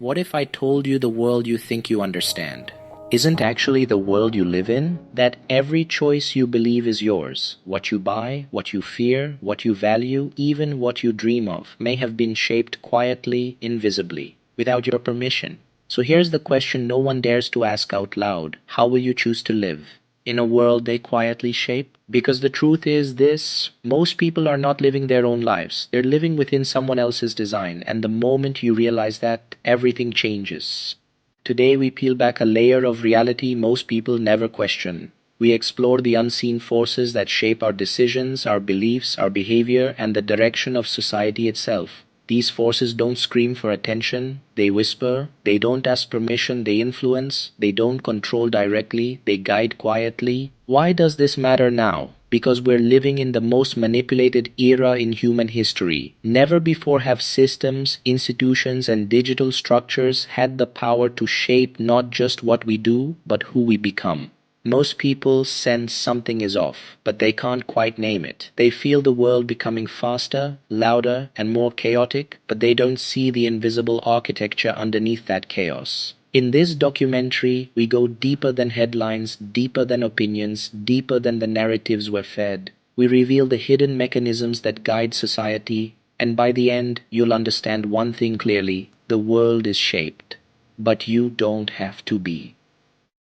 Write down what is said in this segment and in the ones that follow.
What if I told you the world you think you understand isn't actually the world you live in? That every choice you believe is yours. What you buy, what you fear, what you value, even what you dream of, may have been shaped quietly, invisibly, without your permission. So here's the question no one dares to ask out loud. How will you choose to live in a world they quietly shape? Because the truth is this: most people are not living their own lives. They're living within someone else's design, and the moment you realize that, everything changes. Today, we peel back a layer of reality most people never question. We explore the unseen forces that shape our decisions, our beliefs, our behavior, and the direction of society itself. These forces don't scream for attention, they whisper. They don't ask permission, they influence. They don't control directly, they guide quietly. Why does this matter now? Because we're living in the most manipulated era in human history. Never before have systems, institutions, and digital structures had the power to shape not just what we do, but who we become. Most people sense something is off, but they can't quite name it. They feel the world becoming faster, louder, and more chaotic, but they don't see the invisible architecture underneath that chaos. In this documentary, we go deeper than headlines, deeper than opinions, deeper than the narratives we're fed. We reveal the hidden mechanisms that guide society, and by the end, you'll understand one thing clearly: the world is shaped, but you don't have to be.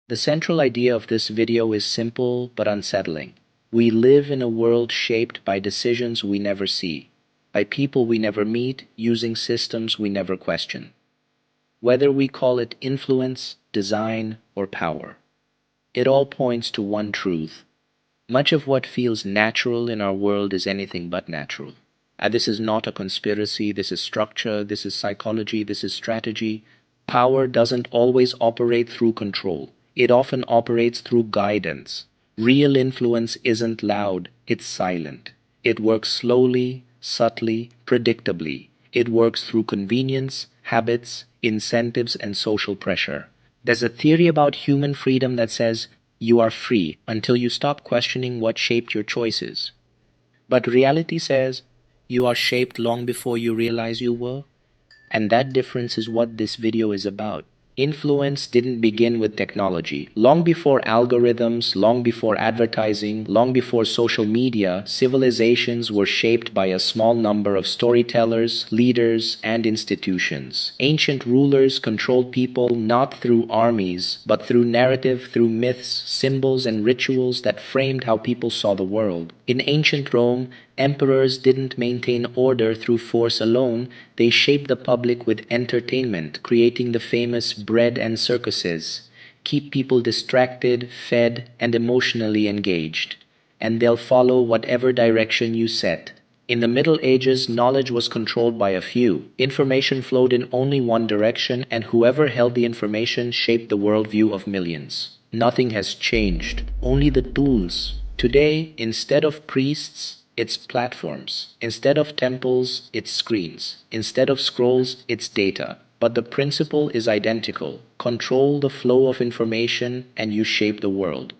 The central idea of this video is simple but unsettling. We live in a world shaped by decisions we never see, by people we never meet, using systems we never question. Whether we call it influence, design, or power, it all points to one truth: much of what feels natural in our world is anything but natural. And this is not a conspiracy, this is structure, this is psychology, this is strategy. Power doesn't always operate through control, it often operates through guidance. Real influence isn't loud, it's silent. It works slowly, subtly, predictably. It works through convenience, habits, incentives, and social pressure. There's a theory about human freedom that says you are free until you stop questioning what shaped your choices. But reality says you are shaped long before you realize you were. And that difference is what this video is about. Influence didn't begin with technology. Long before algorithms, long before advertising, long before social media, civilizations were shaped by a small number of storytellers, leaders, and institutions. Ancient rulers controlled people not through armies, but through narrative, through myths, symbols, and rituals that framed how people saw the world. In ancient Rome, emperors didn't maintain order through force alone, they shaped the public with entertainment, creating the famous bread and circuses. Keep people distracted, fed, and emotionally engaged, and they'll follow whatever direction you set. In the Middle Ages, knowledge was controlled by a few. Information flowed in only one direction, and whoever held the information shaped the worldview of millions. Nothing has changed, only the tools. Today, instead of priests, it's platforms. Instead of temples, it's screens. Instead of scrolls, it's data. But the principle is identical: control the flow of information, and you shape the world.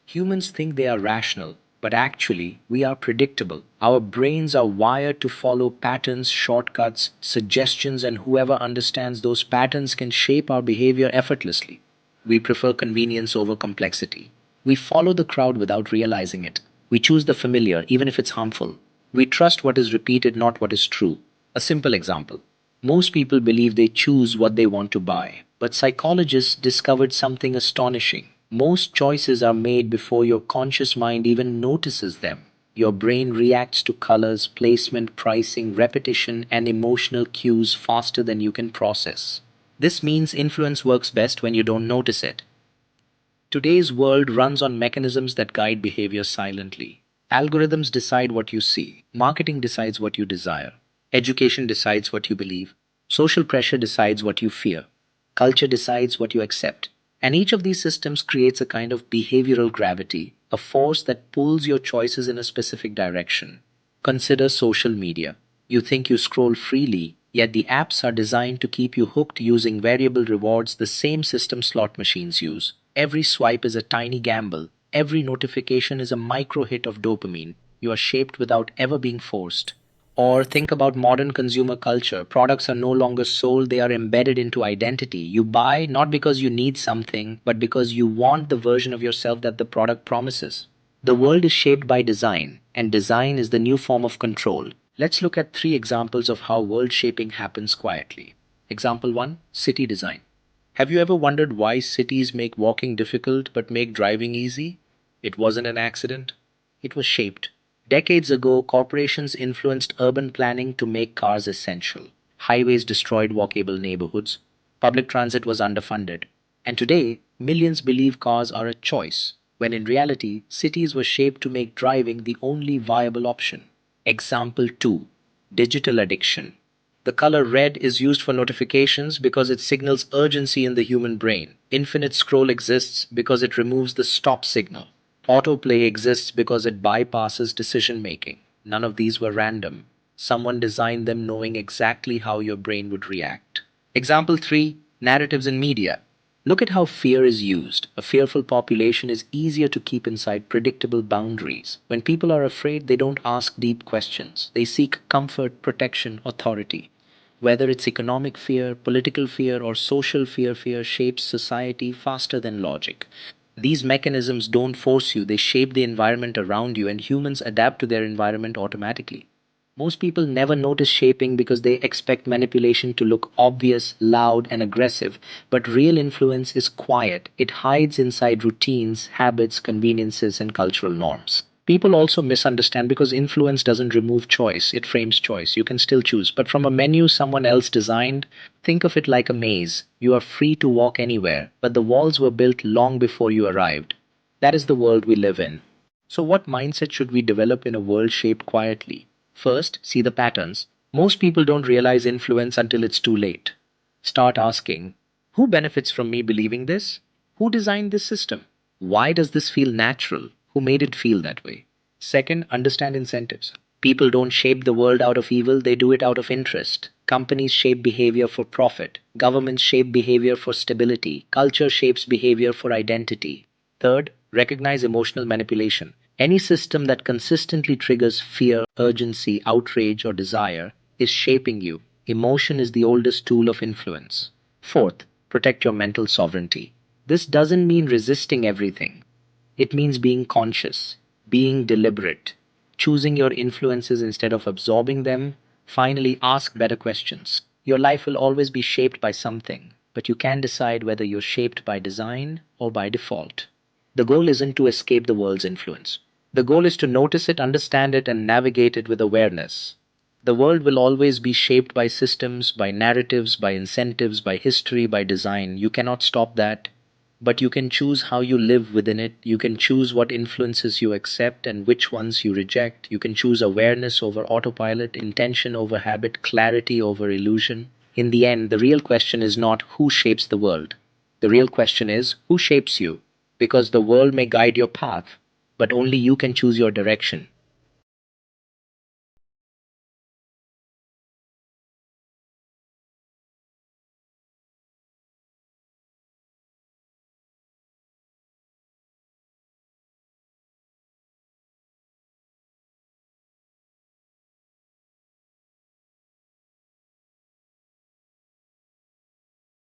Humans think they are rational, but actually, we are predictable. Our brains are wired to follow patterns, shortcuts, suggestions, and whoever understands those patterns can shape our behavior effortlessly. We prefer convenience over complexity. We follow the crowd without realizing it. We choose the familiar, even if it's harmful. We trust what is repeated, not what is true. A simple example: most people believe they choose what they want to buy, but psychologists discovered something astonishing. Most choices are made before your conscious mind even notices them. Your brain reacts to colors, placement, pricing, repetition, and emotional cues faster than you can process. This means influence works best when you don't notice it. Today's world runs on mechanisms that guide behavior silently. Algorithms decide what you see, marketing decides what you desire, education decides what you believe, social pressure decides what you fear, culture decides what you accept. And each of these systems creates a kind of behavioral gravity, a force that pulls your choices in a specific direction. Consider social media. You think you scroll freely, yet the apps are designed to keep you hooked using variable rewards the same system slot machines use. Every swipe is a tiny gamble. Every notification is a micro hit of dopamine. You are shaped without ever being forced. Or think about modern consumer culture. Products are no longer sold, they are embedded into identity. You buy not because you need something, but because you want the version of yourself that the product promises. The world is shaped by design, and design is the new form of control. Let's look at three examples of how world shaping happens quietly. Example 1, city design. Have you ever wondered why cities make walking difficult but make driving easy? It wasn't an accident. It was shaped. Decades ago, corporations influenced urban planning to make cars essential. Highways destroyed walkable neighborhoods. Public transit was underfunded. And today, millions believe cars are a choice, when in reality, cities were shaped to make driving the only viable option. Example 2, digital addiction. The color red is used for notifications because it signals urgency in the human brain. Infinite scroll exists because it removes the stop signal. Autoplay exists because it bypasses decision making. None of these were random. Someone designed them knowing exactly how your brain would react. Example 3, narratives in media. Look at how fear is used. A fearful population is easier to keep inside predictable boundaries. When people are afraid, they don't ask deep questions. They seek comfort, protection, authority. Whether it's economic fear, political fear, or social fear, fear shapes society faster than logic. These mechanisms don't force you, they shape the environment around you, and humans adapt to their environment automatically. Most people never notice shaping because they expect manipulation to look obvious, loud, and aggressive. But real influence is quiet. It hides inside routines, habits, conveniences, and cultural norms. People also misunderstand because influence doesn't remove choice, it frames choice. You can still choose. But from a menu someone else designed, think of it like a maze. You are free to walk anywhere, but the walls were built long before you arrived. That is the world we live in. So, what mindset should we develop in a world shaped quietly? First, see the patterns. Most people don't realize influence until it's too late. Start asking, who benefits from me believing this? Who designed this system? Why does this feel natural? Who made it feel that way? Second, understand incentives. People don't shape the world out of evil, they do it out of interest. Companies shape behavior for profit. Governments shape behavior for stability. Culture shapes behavior for identity. Third, recognize emotional manipulation. Any system that consistently triggers fear, urgency, outrage, or desire is shaping you. Emotion is the oldest tool of influence. Fourth, protect your mental sovereignty. This doesn't mean resisting everything. It means being conscious, being deliberate, choosing your influences instead of absorbing them. Finally, ask better questions. Your life will always be shaped by something, but you can decide whether you're shaped by design or by default. The goal isn't to escape the world's influence. The goal is to notice it, understand it, and navigate it with awareness. The world will always be shaped by systems, by narratives, by incentives, by history, by design. You cannot stop that. But you can choose how you live within it. You can choose what influences you accept and which ones you reject. You can choose awareness over autopilot, intention over habit, clarity over illusion. In the end, the real question is not who shapes the world. The real question is who shapes you? Because the world may guide your path, but only you can choose your direction.